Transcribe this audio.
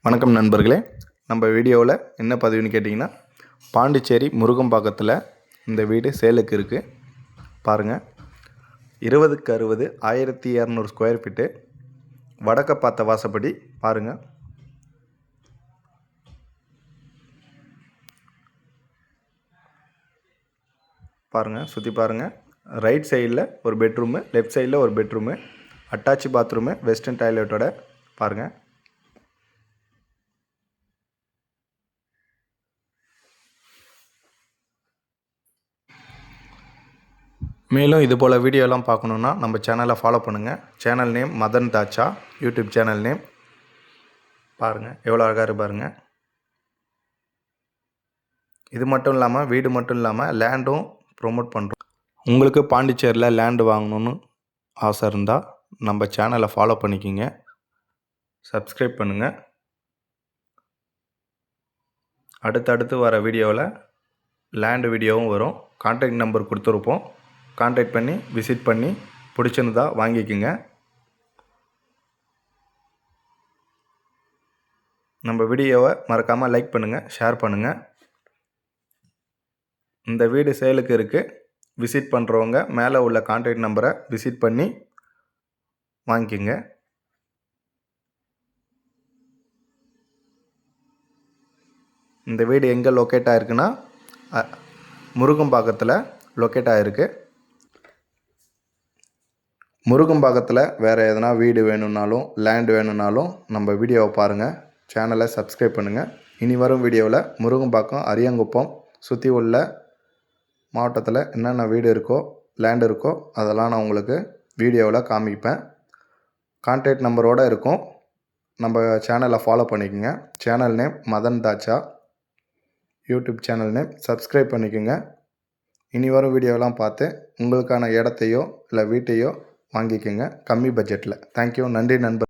வணக்கம் நண்பர்களே. நம்ம வீடியோவில் என்ன பதிவுன்னு கேட்டிங்கன்னா, பாண்டிச்சேரி முருகம்பாக்கத்தில் இந்த வீடு சேலுக்கு இருக்குது. பாருங்கள், 20க்கு 60 1200 ஸ்கொயர் ஃபீட்டு, வடக்க பார்த்த வாசப்படி. பாருங்கள், சுற்றி பாருங்கள். ரைட் சைடில் ஒரு பெட்ரூமு, லெஃப்ட் சைடில் ஒரு பெட்ரூமு, அட்டாச் பாத்ரூமு, வெஸ்டர்ன் டாய்லெட்டோட. பாருங்கள், மேலும் இதுபோல் வீடியோலாம் பார்க்கணுன்னா நம்ம சேனலை ஃபாலோ பண்ணுங்கள். Channel name Madan Thacha, YouTube channel name. பாருங்கள் எவ்வளோ அழகாக இருக்கு பாருங்கள். இது மட்டும் இல்லாமல், வீடு மட்டும் இல்லாமல் லேண்டும் ப்ரொமோட் பண்ணுறோம். உங்களுக்கு பாண்டிச்சேரியில் லேண்டு வாங்கணுன்னு ஆசை இருந்தால் நம்ம சேனலை ஃபாலோ பண்ணிக்கிங்க, சப்ஸ்கிரைப் பண்ணுங்கள். அடுத்தடுத்து வர வீடியோவில் லேண்டு வீடியோவும் வரும். கான்டாக்ட் நம்பர் கொடுத்துருப்போம். கான்டாக்ட் பண்ணி விசிட் பண்ணி பிடிச்சிருந்தா வாங்கிக்கோங்க. நம்ம வீடியோவை மறக்காமல் லைக் பண்ணுங்கள், ஷேர் பண்ணுங்கள். இந்த வீடு சேலுக்கு இருக்குது. விசிட் பண்ணுறவங்க மேலே உள்ள கான்டாக்ட் நம்பரை விசிட் பண்ணி வாங்கிக்கோங்க. இந்த வீடு எங்கே லொக்கேட் ஆகிருக்குன்னா, முருகம்பாக்கத்தில் லொக்கேட் ஆகிருக்கு. முருகம்பாக்கத்தில் வேறு எதனா வீடு வேணும்னாலும், லேண்ட் வேணும்னாலும் நம்ம வீடியோவை பாருங்கள், சேனலை சப்ஸ்கிரைப் பண்ணுங்கள். இனி வரும் வீடியோவில் முருகம்பாக்கம், அரியாங்குப்பம் சுற்றி உள்ள மாவட்டத்தில் என்னென்ன வீடு இருக்கோ, லேண்ட் இருக்கோ, அதெல்லாம் நான் உங்களுக்கு வீடியோவில் காமிப்பேன். கான்டாக்ட் நம்பரோடு இருக்கும். நம்ம சேனலை ஃபாலோ பண்ணிக்கோங்க. Channel name Madan Thacha, YouTube channel name. Subscribe பண்ணிக்கோங்க. இனி வரும் வீடியோலாம் பார்த்து உங்களுக்கான இடத்தையோ இல்லை வீட்டையோ வாங்கிக்கோங்க கம்மி பட்ஜெட்டில். தேங்க்யூ. நன்றி நண்பர்.